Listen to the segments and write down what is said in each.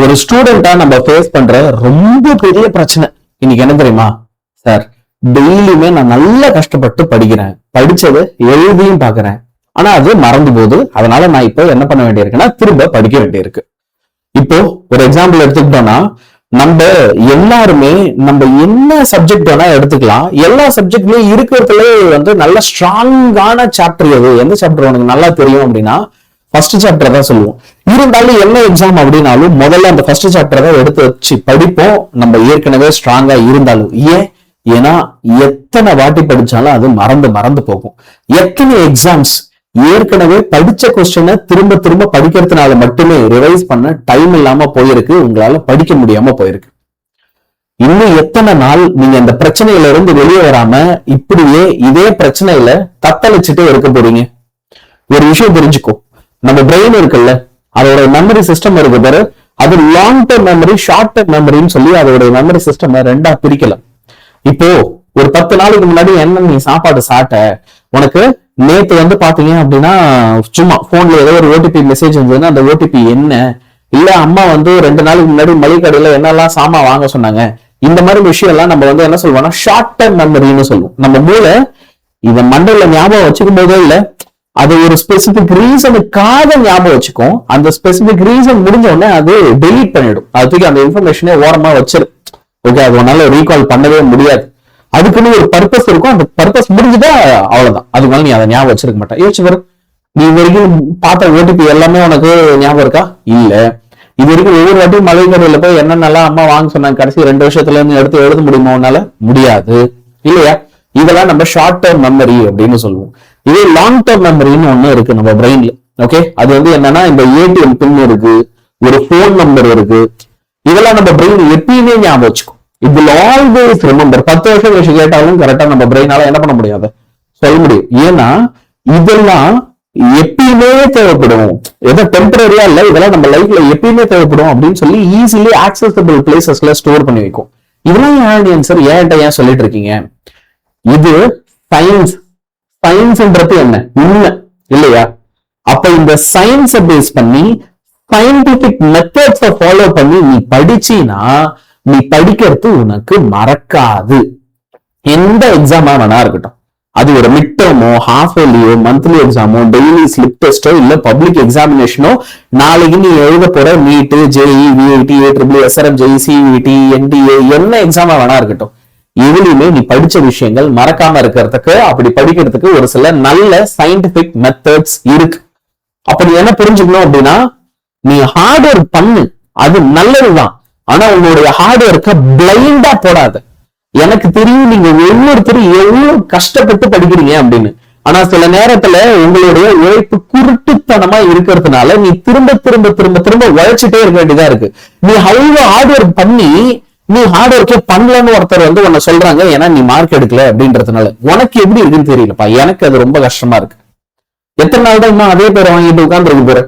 ஒரு ஸ்டூடெண்டா நம்ம ஃபேஸ் பண்ற ரொம்ப பெரிய பிரச்சனை இன்னைக்கு என்ன தெரியுமா சார்? டெய்லியுமே நான் நல்லா கஷ்டப்பட்டு படிக்கிறேன், படிச்சதை எழுதியும் பாக்குறேன், ஆனா அது மறந்து போகுது. அதனால நான் இப்போ என்ன பண்ண வேண்டியிருக்குன்னா திரும்ப படிக்க வேண்டியிருக்கு. இப்போ ஒரு எக்ஸாம்பிள் எடுத்துக்கிட்டோம்னா, நம்ம எல்லாருமே நம்ம என்ன சப்ஜெக்ட் வேணா எடுத்துக்கலாம். எல்லா சப்ஜெக்ட்லயும் இருக்கிறதுல நல்ல ஸ்ட்ராங்கான சாப்டர் எது, எந்த சாப்டர் உனக்கு நல்லா தெரியும் அப்படின்னா ஃபர்ஸ்ட் சாப்டர் தான் சொல்லுவோம். இருந்தாலும் என்ன எக்ஸாம் அப்படின்னாலும் முதல்ல அந்த ஃபர்ஸ்ட் சாப்டர் தான் எடுத்து வச்சு படிப்போம், நம்ம ஏற்கனவே ஸ்ட்ராங்கா இருந்தாலும். ஏன்னா எத்தனை வாட்டி படிச்சாலும் அது மறந்து மறந்து போகும். எத்தனை எக்ஸாம்ஸ் ஏற்கனவே படிச்ச கொஸ்டினை திரும்ப திரும்ப படிக்கிறதுனால மட்டுமே ரிவைஸ் பண்ண டைம் இல்லாம போயிருக்கு, உங்களால படிக்க முடியாம போயிருக்கு. இன்னும் எத்தனை நாள் நீங்க இந்த பிரச்சனையில இருந்து வெளியே வராம இப்படியே இதே பிரச்சனையில தத்தளிச்சுட்டே இருக்க போறீங்க? ஒரு விஷயம் தெரிஞ்சுக்கோ, நம்ம பிரெயின் இருக்குல்ல, அதோட மெமரி சிஸ்டம் இருக்கு பாரு, அது long term memory, short term மெமரின்னு சொல்லி அதோட மெமரி சிஸ்டம் ரெண்டா பிரிக்கலாம். இப்போ ஒரு 10 நாளைக்கு முன்னாடி என்ன நீ சாப்பாடு சாப்பிட்ட, உனக்கு நேத்து பாத்தீங்க அப்படின்னா சும்மா போன்ல ஏதோ ஒரு ஓடிபி மெசேஜ் இருந்ததுன்னா அந்த ஓடிபி என்ன, இல்ல அம்மா 2 நாளைக்கு முன்னாடி மளிகை கடையில என்னெல்லாம் சாமான் வாங்க சொன்னாங்க, இந்த மாதிரி விஷயம் எல்லாம் நம்ம என்ன சொல்லுவோம்னா ஷார்ட் டர்ம் மெமரின்னு சொல்லுவோம். நம்ம மூளை இத மண்டல ஞாபகம் வச்சுக்கும் போதே இல்ல, அது ஒரு ஸ்பெசிபிக் ரீசனுக்காக ஞாபகம் வச்சுக்கும். அந்த ஸ்பெசிபிக் ரீசன் முடிஞ்ச உடனே அது டெலீட் பண்ணிடும், அதுக்கு அந்த இன்ஃபர்மேஷனே ஓரமா வச்சிரு. ஓகே, அது உன்னால ரீகால் பண்ணவே முடியாது. அதுக்குன்னு ஒரு பர்பஸ் இருக்கும், அந்த பர்பஸ் முடிஞ்சுட்டா அவ்வளவுதான், அதுக்கு மேல நீ அதை ஞாபகம் வச்சிருக்க மாட்டேன். யோசிச்சு வரும், நீ இது வரைக்கும் பார்த்த ஓடிபி எல்லாமே உனக்கு ஞாபகம் இருக்கா? இல்ல. இது வரைக்கும் ஒவ்வொரு வாட்டியும் மளிகை கடையில போய் என்னென்னலாம் அம்மா வாங்க சொன்னாங்க கடைசி 2 வருஷத்துல இருந்து எடுத்து எழுத முடியுமா உன்னால? முடியாது இல்லையா? இதெல்லாம் நம்ம ஷார்ட் டர்ம் மெமரி அப்படின்னு சொல்லுவோம். இதே லாங் டர்ம் மெமரின்னு ஒண்ணு இருக்கு நம்ம பிரெயின்ல. ஓகே, அது என்னன்னா இந்த ஏடிஎம் பின் இருக்கு, ஒரு போன் நம்பர் இருக்கு, இதெல்லாம் நம்ம பிரெயின் எப்பயுமே ஞாபகம் வச்சுக்கும். It will always remember. 10 வருஷம் கழிச்சு கேட்டாலும் கரெக்டா நம்ம பிரெயினால என்ன பண்ண முடியாது, சொல்ல முடியும். ஏன்னா இதெல்லாம் எப்பயுமே தேவைப்படும், ஏதோ டெம்பரரியா இல்ல, இதெல்லாம் நம்ம லைஃப்ல எப்பயுமே தேவைப்படும் அப்படின்னு சொல்லி ஈஸிலி ஆக்சசபிள் பிளேசஸ்ல ஸ்டோர் பண்ணி வைக்கும். இதெல்லாம் ஆன்சர் ஏன் சொல்லிட்டு இருக்கீங்க? இது சயின்ஸ். சயின்ஸ்ன்றது என்ன? உண்மை இல்லையா? அப்ப இந்த சயின்ஸை பேஸ் பண்ணி சயின்டிபிக் மெத்தட்ஸை ஃபாலோ பண்ணி நீ படிச்சீனா நீ படிக்கிறது உனக்கு மறக்காது. எந்த எக்ஸாமா வேணா இருக்கட்டும், அது ஒரு மிட் டர்மோ, ஹாஃப் இயர்லியோ, மந்த்லி எக்ஸாமோ, டெய்லி ஸ்லிப் டெஸ்டோ, இல்ல பப்ளிக் எக்ஸாமினேஷனோ, நாளைக்கு நீ எழுத போற NEET, JEE, VIT, A triple, SRM, ஜெய், சிவிடி, என்டிஏ, என்ன எக்ஸாமா வேணா இருக்கட்டும், எதுலையுமே நீ படிச்ச விஷயங்கள் மறக்காம இருக்கிறதுக்கு, அப்படி படிக்கிறதுக்கு ஒரு சில நல்ல சயின்டிபிக் மெத்தட்ஸ் இருக்கு. அப்ப நீ என்ன புரிஞ்சுக்கணும் அப்படின்னா, நீ ஹார்ட் ஒர்க் பண்ணு, அது நல்லதுதான். ஆனா உங்களுடைய ஹார்ட் ஒர்க்கை பிளைண்டா போடாத. எனக்கு தெரியும் நீங்க ஒவ்வொருத்தரும் எவ்வளவு கஷ்டப்பட்டு படிக்கிறீங்க அப்படின்னு, ஆனா சில நேரத்துல உங்களுடைய உழைப்பு குருட்டுத்தனமா இருக்கிறதுனால நீ திரும்ப திரும்ப திரும்ப திரும்ப உழைச்சிட்டே இருக்க வேண்டியதா இருக்கு. நீ அவ்வளவு ஹார்ட் ஒர்க் பண்ணி நீ ஹார்ட் ஒர்க்கே பண்ணலன்னு ஒருத்தர் உன்னை சொல்றாங்க, ஏன்னா நீ மார்க் எடுக்கல அப்படின்றதுனால. உனக்கு எப்படி இருக்குன்னு தெரியலப்பா, எனக்கு அது ரொம்ப கஷ்டமா இருக்கு. எத்தனை நாள் தான் இன்னும் அதே பேரை வாங்கிட்டு உட்கார்ந்து போற?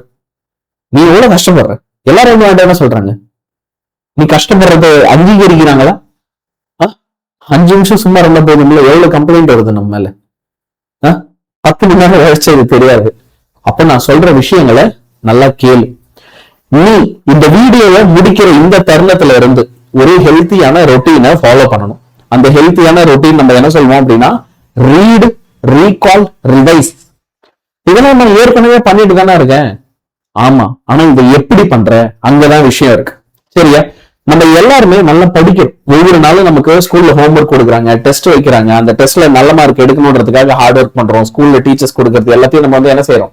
நீ எவ்வளவு கஷ்டப்படுற? எல்லாரும் என்ன சொல்றாங்க? நீ கஷ்டப்படுறது அங்கீகரிக்கிறாங்களா? 5 நிமிஷம் சும்மா ரொம்ப போதும்ல, எவ்வளவு கம்ப்ளைண்ட் வருது நம்ம மேல? 10 மணி நேரம் உழைச்சது தெரியாது. அப்ப நான் சொல்ற விஷயங்களை நல்லா கேளு. நீ இந்த வீடியோவை முடிக்கிற இந்த தருணத்துல இருந்து ஒரு ஹெல்த்தியான ரொட்டீனை ஃபாலோ பண்ணணும். அந்த ஹெல்த்தியான ரொட்டீன் நம்ம என்ன சொல்லுவோம் அப்படின்னா ரீட், ரீகால், ரிவைஸ். இதெல்லாம் நான் ஏற்கனவே பண்ணிட்டு தானே இருக்கேன். ஆமா, ஆனா இதை எப்படி பண்ற, அங்கதான் விஷயம் இருக்கு. சரியா? நம்ம எல்லாருமே நல்லா படிக்கணும். ஒவ்வொரு நாளும் நமக்கு ஸ்கூல்ல ஹோம்ஒர்க் கொடுக்குறாங்க, டெஸ்ட் வைக்கிறாங்க, அந்த டெஸ்ட்ல நல்ல மார்க் எடுக்கணுன்றதுக்காக ஹார்ட் ஒர்க் பண்றோம். ஸ்கூல்ல டீச்சர்ஸ் கொடுக்கறது எல்லாத்தையும் நம்ம என்ன செய்யறோம்,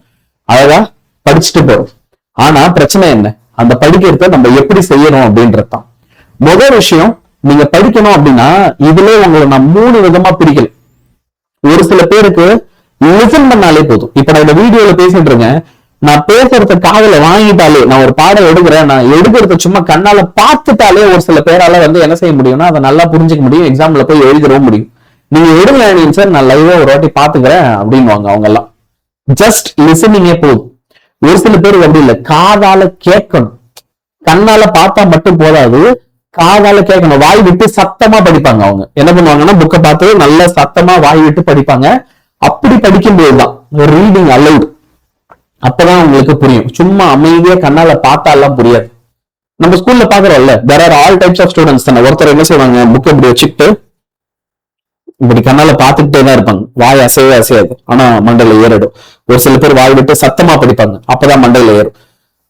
அழகா படிச்சுட்டு போறோம். ஆனா பிரச்சனை என்ன, அந்த படிக்கிறத நம்ம எப்படி செய்யணும் அப்படின்றதுதான். முதல் விஷயம், நீங்க படிக்கணும் அப்படின்னா இதுல உங்களை நான் 3 விதமா பிரிக்கல. ஒரு சில பேருக்கு லிசன் பண்ணாலே போதும். இப்ப நான் இந்த வீடியோல பேசிட்டு இருக்கேன், நான் பேசுறத காதுல வாங்கிட்டாலே, நான் ஒரு பாடம் எடுக்கிறேன், நான் எடுக்கிறத சும்மா கண்ணால பார்த்துட்டாலே ஒரு சில பேரால என்ன செய்ய முடியும்னா அதை நல்லா புரிஞ்சுக்க முடியும், எக்ஸாம்ல போய் எழுதிடவும் முடியும். நீங்க எடுங்க சார், நான் லைவா ஒரு வாட்டி பாத்துக்கிறேன் அப்படின்வாங்க அவங்க எல்லாம். ஜஸ்ட் லிசனிங்கே போதும். ஒரு சில பேருக்கு அப்படி இல்லை, காதால கேட்கணும். கண்ணால பார்த்தா மட்டும் போதாது, காதால கேட்கணும். வாய் விட்டு சத்தமா படிப்பாங்க. அவங்க என்ன பண்ணுவாங்கன்னா புக்கை பார்த்து நல்லா சத்தமா வாய் விட்டு படிப்பாங்க. அப்படி படிக்கும்போதுதான் ரீடிங் அலவுட். அப்பதான் உங்களுக்கு புரியும். சும்மா அமைதியா கண்ணால பார்த்தாலாம் புரியாது. நம்ம ஸ்கூல்ல பாக்குறோம்ல, there are all types of students தானே. ஒருத்தர் என்ன செய்வாங்க, புக் இப்படி வச்சுக்கிட்டு இப்படி கண்ணால பாத்துக்கிட்டே தான் இருப்பாங்க, வாய் அசையவே அசையாது, ஆனா மண்டையில ஏறிடும். ஒரு சில பேர் வாய் விட்டு சத்தமா படிப்பாங்க, அப்பதான் மண்டையில ஏறும்.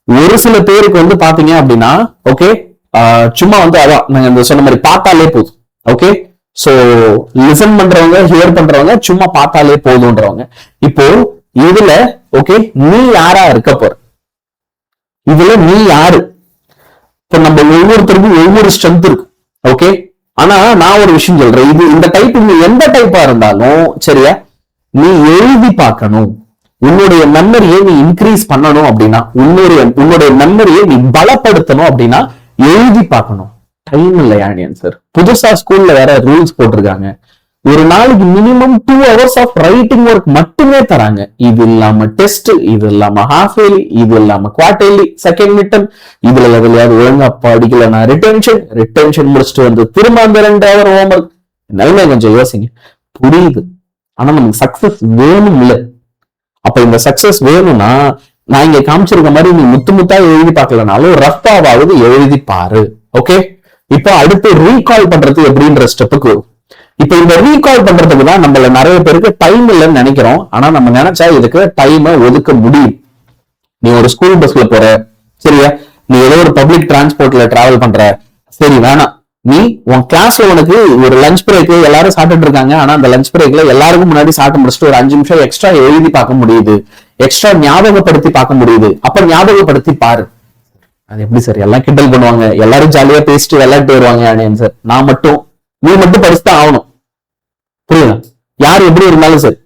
ஒரு சில பேருக்கு வந்து பாத்தீங்க அப்படின்னா ஓகே, சும்மா வந்து அதான் நாங்க இந்த சொன்ன மாதிரி பார்த்தாலே போதும். ஓகே, சோ லிசன் பண்றவங்க, ஹியர் பண்றவங்க சும்மா பார்த்தாலே போதும்ன்றவங்க. இப்போ இதுல ஓகே, நீ யாரா இருக்க போற, இதுல நீ யாரு? இப்ப நம்ம ஒவ்வொருத்தருக்கும் ஒவ்வொரு ஸ்ட்ரென்த் இருக்கும். ஓகே, ஆனா நான் ஒரு விஷயம் சொல்றேன், இது இந்த டைப் நீ எந்த டைப்பா இருந்தாலும் சரியா, நீ எழுதி பார்க்கணும். உன்னுடைய மெமரியை நீ இன்க்ரீஸ் பண்ணணும் அப்படின்னா, உன்னுடைய மெமரியை நீ பலப்படுத்தணும் அப்படின்னா எழுதி பார்க்கணும். டைம் இல்லையா சார்? புதுசா ஸ்கூல்ல வேற ரூல்ஸ் போட்டிருக்காங்க, ஒரு நாளைக்கு minimum 2 hours of writing work மட்டுமே தராங்க. இது இல்லாம டெஸ்ட், இது இல்லாம ஹாஃப் இயர்லி, இது இல்லாம குவார்டர்லி, செகண்ட் மிட்டம், இதுல எதுலையாவது ஒழுங்கா படிக்கலன்னா ரிட்டென்ஷன் முடிச்சுட்டு வந்து திரும்ப அந்த 2 hour ஹோம்ஒர்க். நிலைமை கொஞ்சம் யோசிங்க. புரியுது, ஆனா நமக்கு சக்சஸ் வேணும் இல்ல? அப்ப இந்த சக்சஸ் வேணும்னா நான் இங்க காமிச்சிருக்க மாதிரி நீ முத்தா எழுதி பார்க்கலனாலும் ரஃபாவது எழுதி பாரு. ஓகே, இப்போ அடுத்து ரீகால் பண்றது எப்படின்ற ஸ்டெப்புக்கு. இப்ப இந்த ரீகால் பண்றதுக்கு தான் நம்மள நிறைய பேருக்கு டைம் இல்லைன்னு நினைக்கிறோம். ஆனா நம்ம நினைச்சா இதுக்கு டைமை ஒதுக்க முடியும். நீ ஒரு ஸ்கூல் பஸ்ல போற சரியா, நீ ஏதோ ஒரு பப்ளிக் டிரான்ஸ்போர்ட்ல டிராவல் பண்ற, சரி வேணாம், நீ உன் கிளாஸ்ல உனக்கு ஒரு லஞ்ச் பிரேக் எல்லாரும் சாப்பிட்டு இருக்காங்க, ஆனா அந்த லஞ்ச் பிரேக்ல எல்லாருக்கும் முன்னாடி சாப்பிட்டு முடிச்சுட்டு ஒரு 5 நிமிஷம் எக்ஸ்ட்ரா எழுதி பார்க்க முடியுது, எக்ஸ்ட்ரா ஞாபகப்படுத்தி பார்க்க முடியுது. அப்ப ஞாபகப்படுத்தி பாரு. அது எப்படி சார்? எல்லாம் கிண்டல் பண்ணுவாங்க, எல்லாரும் ஜாலியா பேசிட்டு விளையாட்டு வருவாங்க சார். நான் மட்டும், நீ மட்டும் படிச்சுதான் ஆகணும். புரியுதா? யார் எப்படி இருந்தாலும் சரி,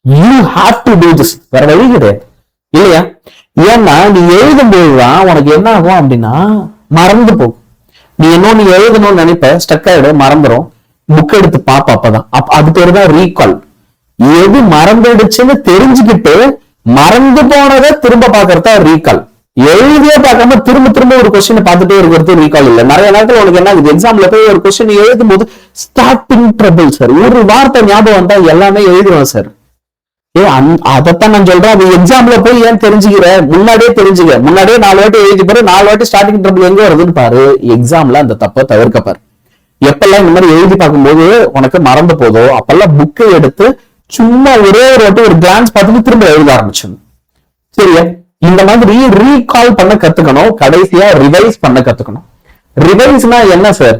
you have to do this. வேற வழி கிடையாது இல்லையா? ஏன்னா நீ எழுதும் போதுதான் உனக்கு என்ன ஆகும் அப்படின்னா மறந்து போகும். நீ இன்னொன்னு எழுதணும்னு நினைப்ப, ஸ்டக் ஆயிடும், மறந்துடும். புக் எடுத்து பாப்ப, அப்பதான் அது பேரு தான் ரீகால். எது மறந்துடுச்சுன்னு தெரிஞ்சுக்கிட்டு மறந்து போனதை திரும்ப பாக்குறதா ரீகால். எழுதியே பார்க்காம திரும்ப திரும்ப ஒரு கொஸ்டின் பார்த்துட்டே இருக்கிறது ரீகால் இல்ல. நிறைய நேரத்துல உனக்கு என்ன ஆகுது, எக்ஸாம்ல போய் ஒரு கொஸ்டின் எழுதும் போது ஸ்டார்டிங் ட்ரபிள் சார். ஒரு வார்த்தை ஞாபகம் வந்தா எல்லாமே எழுதுவேன் சார். அதைத்தான் நான் சொல்றேன். அது எக்ஸாம்ல போய் ஏன் தெரிஞ்சுக்கிற, முன்னாடியே தெரிஞ்சுக்க. முன்னாடியே 4 வாட்டி எழுதி பாரு, 4 வாட்டி ஸ்டார்டிங் ட்ரபிள் எங்க வருதுன்னு பாரு. எக்ஸாம்ல அந்த தப்பை தவிர்க்க பாரு. எப்பெல்லாம் இந்த மாதிரி எழுதி பார்க்கும்போது உனக்கு மறந்து போதோ அப்பெல்லாம் புக்கை எடுத்து சும்மா ஒரே ஒரு வாட்டி ஒரு கிளான்ஸ் பார்த்துட்டு திரும்ப எழுத ஆரம்பிச்சிடணும். சரியா? இந்த மாதிரி ரீகால் பண்ண கத்துக்கணும். கடைசியா ரிவைஸ் பண்ண கத்துக்கணும். ரிவைஸ்னா என்ன சார்?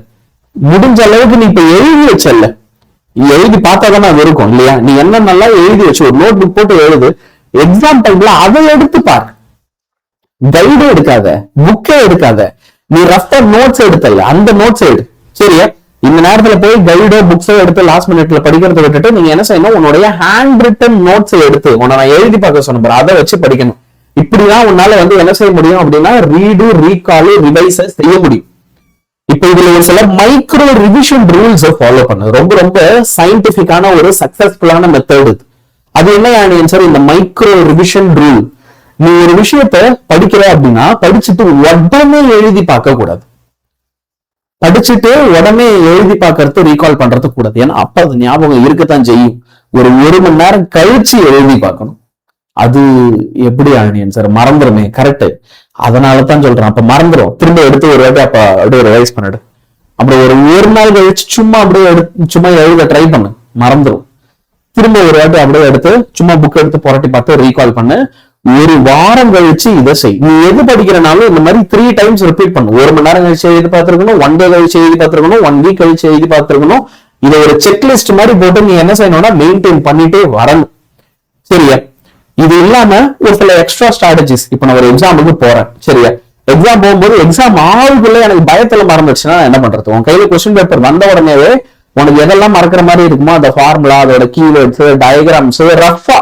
முடிஞ்ச அளவுக்கு நீ இப்ப எழுதி வச்சல்ல, எழுதி பார்த்தாதானே அது இருக்கும் இல்லையா? நீ என்ன நல்லா எழுதி வச்சு ஒரு நோட் புக் போட்டு எழுது. எக்ஸாம் டைம்ல அதை எடுத்து பாரு. கைடே எடுக்காத, புக்கே எடுக்காத, நீ ரஃபா நோட்ஸ் எடுத்தல அந்த நோட்ஸ் எடு. சரியா? இந்த நேரத்துல போய் கைடோ புக்ஸோ எடுத்து லாஸ்ட் மினிட்ல படிக்கிறத விட்டுட்டு நீங்க என்ன செய்யணும், உன்னுடைய ஹேண்ட் ரிட்டன் நோட்ஸ் எடுத்து உன்னை நான் எழுதி பார்க்க சொன்ன அதை வச்சு படிக்கணும். இப்படிதான் உன்னால வந்து என்ன செய்ய முடியும் அப்படின்னா ரீடு, ரீகால், ரிவைஸ் செய்ய முடியும். இப்ப இதுல ஒரு சில மைக்ரோ ரிவிஷன் ரூல்ஸ் ஃபாலோ பண்ணு. ரொம்ப ரொம்ப சயின்டிபிக்கான ஒரு சக்சஸ்ஃபுல்லான மெத்தட். அது என்ன சார்? இந்த மைக்ரோ ரிவிஷன் ரூல். நீ ஒரு விஷயத்த படிக்கிற அப்படின்னா படிச்சுட்டு உடனே எழுதி பார்க்க கூடாது. படிச்சுட்டு உடனே எழுதி பார்க்கறது, ரீகால் பண்றது கூடாது. ஏன்னா அப்ப அது ஞாபகம் இருக்கத்தான் செய்யும். ஒரு 1 மணி நேரம் கழிச்சு எழுதி பார்க்கணும். அது எப்படி சார்? மறந்துருமே. கரெக்ட். அதனாலதான் சொல்றேன், அப்ப மறந்துடும். திரும்ப எடுத்து ஒரு வாட்டி அப்ப அப்படியே ரிவைஸ் பண்ணிடு. அப்புறம் ஒரு நாள் கழிச்சு சும்மா அப்படியே சும்மா எழுத ட்ரை பண்ணு, மறந்துடும். திரும்ப ஒரு வாட்டி அப்படியே எடுத்து சும்மா புக் எடுத்து புரட்டி பார்த்து ரீகால் பண்ணு. 1 வாரம் கழிச்சு இதை செய். நீ எது படிக்கிறனாலும் இந்த மாதிரி 3 times ரிப்பீட் பண்ணு. 1 மணி நேரம் கழிச்சு எழுதி பார்த்திருக்கணும், 1 day கழிச்சு எழுதி பார்த்திருக்கணும், 1 week கழிச்சு எழுதி பார்த்திருக்கணும். இதை ஒரு செக்லிஸ்ட் மாதிரி போட்டு நீ என்ன செய்யணும்னா மெயின்டைன் பண்ணிட்டே வரணும். சரியா? இது இல்லாம ஒரு சில எக்ஸ்ட்ரா ஸ்ட்ராட்டஜிஸ். இப்ப நான் ஒரு எக்ஸாமுக்கு போறேன். சரியா? எக்ஸாம் போகும்போது எக்ஸாம் ஆளுக்குள்ள எனக்கு பயத்துல மறந்துச்சுன்னா என்ன பண்றது? உன் கையில கொஸ்டின் பேப்பர் வந்த உடனேவே உனக்கு எதெல்லாம் மறக்கிற மாதிரி இருக்குமோ அந்த ஃபார்முலா, அதோட கீவேர்ட்ஸ், டயக்ராம்ஸ், ரஃபா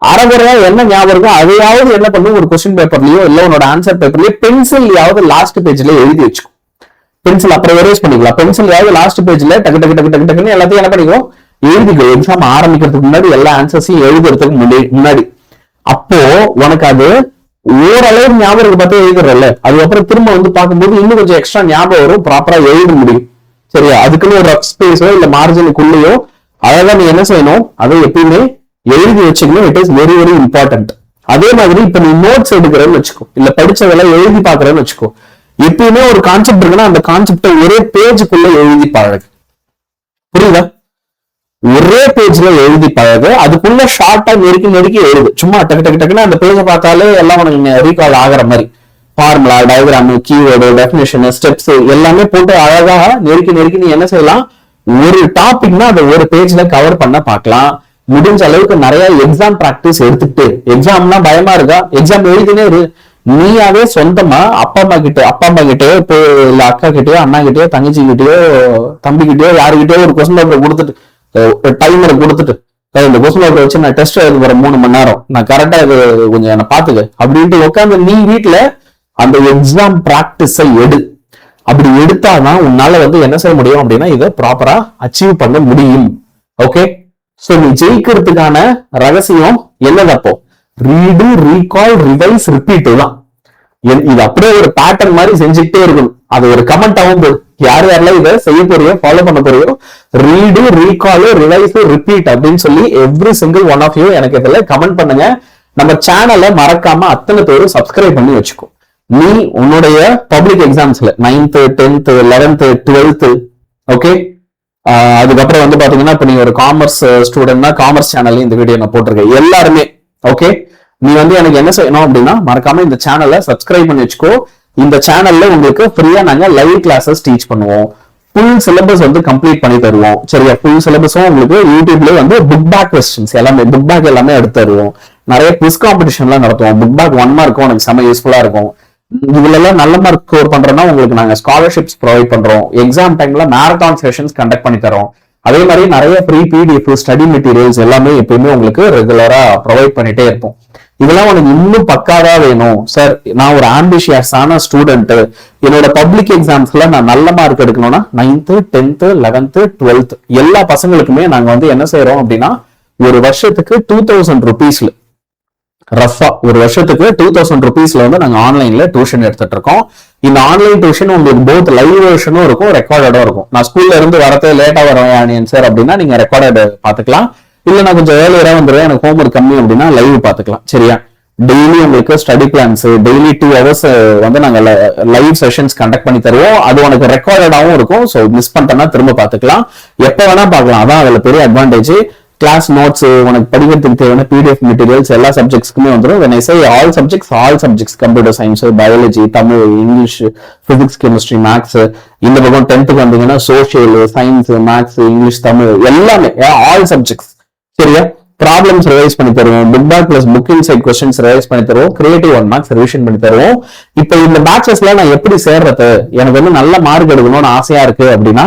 அரைகுறையா என்ன ஞாபகம் இருக்கும் அதையாவது என்ன பண்ணும், ஒரு கொஸ்டின் பேப்பர்லயோ இல்ல உன்னோட ஆன்சர் பேப்பர்லயோ பென்சில்யாவது லாஸ்ட் பேஜ்ல எழுதி வச்சுக்கோ. பென்சில் அப்புறம் எரேஸ் பண்ணிக்கலாம். பென்சில்யாவது லாஸ்ட் பேஜ்ல டக்கு டக்கு டக்கு டக்கு டக்குன்னு எல்லாத்தையும் என்ன பண்ணிக்கோ, எழுதிக்கோ. எக்ஸாம் ஆரம்பிக்கிறதுக்கு முன்னாடி எல்லா ஆன்சர்ஸையும் எழுதுறதுக்கு முன்னாடி. அப்போ உனக்கு அது ஓரளவு ஞாபகம் பார்த்து எழுதுறல, அதுக்கப்புறம் திரும்ப வந்து பார்க்கும்போது இன்னும் கொஞ்சம் எக்ஸ்ட்ரா ஞாபகம் வரும், ப்ராப்பரா எழுத முடியும். சரியா? அதுக்குன்னு ஒரு ரஃப் ஸ்பேஸோ இல்ல மார்ஜினுக்குள்ளேயோ அதான் நீ என்ன செய்யணும், அதை எப்பயுமே எழுதி வச்சுக்கணும். It is very very important. அதே மாதிரி இப்ப நீ நோட்ஸ் எடுக்கிறேன்னு வச்சுக்கோ, இல்ல படிச்சதெல்லாம் எழுதி பாக்குறேன்னு வச்சுக்கோ. எப்பயுமே ஒரு கான்செப்ட் இருக்குன்னா அந்த கான்செப்டை ஒரே பேஜுக்குள்ள எழுதி பழகு. புரியுதா? ஒரே பேஜ்ல எழுதி பழகு, அதுக்குள்ள ஷார்ட்டா நெருக்கி எழுது. சும்மா டக்கு டக்கு டக்குன்னு அந்த பேஜை பார்த்தாலே எல்லாம் உனக்கு ரீகால் ஆகிற மாதிரி formula, diagram, keyword, definition, steps எல்லாமே போட்டு அழகா நெருக்கி நீ என்ன செய்யலாம், ஒரு டாபிக்னா அதை ஒரு பேஜ்ல கவர் பண்ண பார்க்கலாம். முடிஞ்ச அளவுக்கு நிறைய எக்ஸாம் பிராக்டிஸ் எடுத்துட்டு, எக்ஸாம்னா பயமா இருக்கா, எக்ஸாம் எழுதினே இரு. நீயாவே சொந்தமா அப்பா அம்மா கிட்டயோ இப்போ இல்ல அக்கா கிட்டயோ அண்ணா கிட்டயோ தங்கச்சி கிட்டயோ தம்பி கிட்டயோ யாருக்கிட்டயோ ஒரு கொஸ்டின் பேப்பர் கொடுத்துட்டு, டைமரை கொடுத்துட்டு, இந்த கொஸ்டின் பேப்பர் வச்சு நான் டெஸ்ட் எழுத போறேன் 3 மணி நேரம், நான் கரெக்டா இது கொஞ்சம் என்ன பாத்துக்க அப்படின்ட்டு உட்காந்து நீ வீட்டுல அந்த எக்ஸாம் பிராக்டிஸை எடு. அப்படி எடுத்தாதான் உன்னால என்ன செய்ய முடியும் அப்படின்னா இதை ப்ராப்பரா அச்சீவ் பண்ண முடியும். ஓகே, சோ நீ ஜெயிக்கிறதுக்கான ரகசியம் என்னதப்போ? ரீடு, ரீகால், ரிவைஸ், ரிப்பீட் தான். இது அப்படியே ஒரு பேட்டர்ன் மாதிரி செஞ்சுக்கிட்டே இருக்கணும். அது ஒரு கமெண்டாவும் போடும். யார் யாரெல்லாம் இதை செய்ய போறியோ, ஃபாலோ பண்ண போறியோ, ரீடு, ரீகால், ரிவைஸ், ரிப்பீட் அப்படின்னு சொல்லி every single one of you எனக்கு இதுல கமெண்ட் பண்ணுங்க. நம்ம சேனலை மறக்காம அத்தனை பேரும் சப்ஸ்கிரைப் பண்ணி வச்சுக்கோ. நீ உன்னுடைய public எக்ஸாம்ஸ்ல 9th, 10th, 11th, 12th, okay, அதுக்கப்புறம் பாத்தீங்கன்னா இப்ப நீ ஒரு காமர்ஸ் ஸ்டூடெண்ட்னா காமர்ஸ் சேனல்ல இந்த வீடியோ நான் போட்டிருக்கேன். எல்லாருமே ஓகே, நீ எனக்கு என்ன செய்யணும் அப்படின்னா மறக்காம இந்த சேனலை சப்ஸ்கிரைப் பண்ணி வச்சுக்கோ. இந்த சேனல்ல உங்களுக்கு ஃப்ரீயா நாங்க லைவ் கிளாஸஸ் டீச் பண்ணுவோம். ஃபுல் சிலபஸ் கம்ப்ளீட் பண்ணி தருவோம். சரியா? ஃபுல் சிலபஸும் உங்களுக்கு யூடியூப்ல புக் பேக் கொஸ்டின்ஸ் எல்லாமே, புக் பேக் எல்லாமே எடுத்து தருவோம். நிறைய குவிஸ் காம்படிஷன்லாம் நடத்துவோம். புக் பேக் 1 மார்க்கும் உனக்கு செம யூஸ்ஃபுல்லா இருக்கும். இதுல எல்லாம் நல்ல மார்க் ஸ்கோர் பண்றோம்னா உங்களுக்கு நாங்க ஸ்காலர்ஷிப்ஸ் ப்ரொவைட் பண்றோம். எக்ஸாம் டைம்ல மேரத்தான் செஷன்ஸ் கண்டக்ட் பண்ணி தரோம். அதே மாதிரி நிறைய ஃப்ரீ பிடிஎஃப், ஸ்டடி மெட்டீரியல்ஸ் எல்லாமே எப்பயுமே உங்களுக்கு ரெகுலரா ப்ரொவைட் பண்ணிட்டே இருப்போம். இதெல்லாம் உனக்கு இன்னும் பக்காவா வேணும் சார், நான் ஒரு ஆம்பிஷியஸான ஸ்டூடெண்ட், என்னோட பப்ளிக் எக்ஸாம்ஸ்ல நான் நல்ல மார்க் எடுக்கணும்னா 9th, 10th, 11th, 12th எல்லா பசங்களுக்குமே நாங்க என்ன செய்யறோம் அப்படின்னா ஒரு வருஷத்துக்கு 2000 rupeesல ரஃபா ஒரு வருஷத்துக்கு 2000 rupeesல நாங்க ஆன்லைன்ல டியூஷன் எடுத்துட்டு இருக்கோம். இந்த ஆன்லைன் டியூஷன் உங்களுக்கு போத் லைவ் வெர்ஷனும் இருக்கும், ரெக்கார்டடும் இருக்கும். நான் ஸ்கூல்ல இருந்து வரதே லேட்டா வரேன் சார் அப்படின்னா நீங்க ரெக்கார்டட் பாத்துக்கலாம். இல்ல நான் கொஞ்சம் ஏர்லியரா வந்துடுவேன், எனக்கு ஹோம்ஒர்க் கம்மி அப்படின்னா லைவ் பாத்துக்கலாம். சரியா? டெய்லி உங்களுக்கு ஸ்டடி பிளான்ஸ், டெய்லி 2 hours நாங்க லைவ் செஷன்ஸ் கண்டக்ட் பண்ணி தருவோம். அது உனக்கு ரெக்கார்டடாவும் இருக்கும். ஸோ மிஸ் பண்ணிட்டேன்னா திரும்ப பாத்துக்கலாம், எப்ப வேணா பாக்கலாம். அதான் அதுல பெரிய அட்வான்டேஜ். கிளாஸ் நோட்ஸ், உனக்கு படிக்கிறதுக்கு தேவையான பிடிஎஃப் மெட்டீரியல்ஸ் எல்லா சப்ஜெக்ட்ஸ்க்குமே வந்துடும். when I say all subjects, computer science, biology, Tamil, English, physics, chemistry, maths. இந்த பக்கம் 10th வந்தீங்கன்னா social, science, maths, English, Tamil எல்லாமே ஆல் சப்ஜெக்ட்ஸ். சரியா? ப்ராப்ளம்ஸ் ரிவைஸ் பண்ணி தருவோம். Book back plus book inside questions revise பண்ணி தருவோம். கிரியேட்டிவ் 1 marks ரிவிஷன் பண்ணி தருவோம். இப்போ இந்த பேட்சஸ்ல நான் எப்படி சேர்றது, எனக்கு நல்ல மார்க் எடுக்கணும்னு ஆசையா இருக்கு அப்படின்னா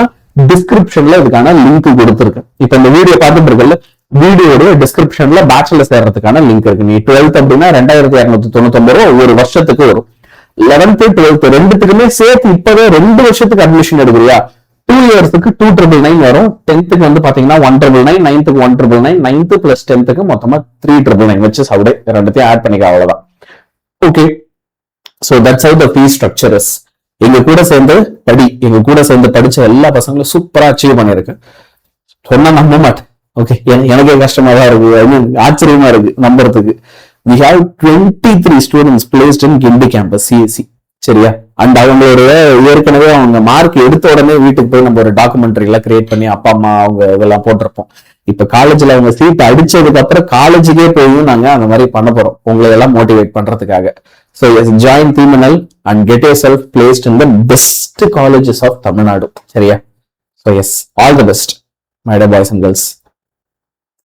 டிஸ்கிரிப்ஷன்ல இதுக்கான லிங்க் கொடுத்துருக்கேன். இப்ப இந்த வீடியோ பார்த்துட்டு இருக்கல, வீடியோட டிஸ்கிரிப்ஷன்ல பேச்சுலர் சேர்றதுக்கான லிங்க் இருக்கு. நீ 12th அப்படின்னா 2299 ரூபா ஒரு வருஷத்துக்கு வரும். 11th, 12th ரெண்டுத்துக்குமே சேர்த்து இப்பவே 2 வருஷத்துக்கு அட்மிஷன் எடுக்கிறியா 2 yearsக்கு 299 வரும். 10th பாத்தீங்கன்னா 199, 9th 199, 9th plus 10th மொத்தமா 399 வச்சு சவுடே ரெண்டுத்தையும் ஆட் பண்ணிக்க, அவ்வளவுதான். Okay, so that's how the fees structure is. எங்க கூட சேர்ந்து படிச்ச எல்லா பசங்களும் சூப்பரா அச்சீவ் பண்ணிருக்கு. சொன்னா நம்ப மாட்டேன். ஓகே, எனக்கே கஷ்டமா தான் இருக்கு, ஆச்சரியமா இருக்கு நம்புறதுக்கு. we have 23 students placed in Guindy campus CSC. சரியா? அண்ட் அவங்களோட ஏற்கனவே அவங்க மார்க் எடுத்த உடனே வீட்டுக்கு போய் நம்ம ஒரு டாக்குமெண்ட்ரி எல்லாம் கிரியேட் பண்ணி அப்பா அம்மா அவங்க இதெல்லாம் போட்டிருப்போம். இப்ப காலேஜ்ல அவங்க சீட் அடிச்சதுக்கு அப்புறம் காலேஜுக்கே போய் நாங்க அந்த மாதிரி பண்ண போறோம், உங்களை எல்லாம் மோட்டிவேட் பண்றதுக்காக. So yes, join Themanal and get yourself placed in the best colleges of Tamil Nadu. சரியா? So yes, all the best, my dear boys and girls.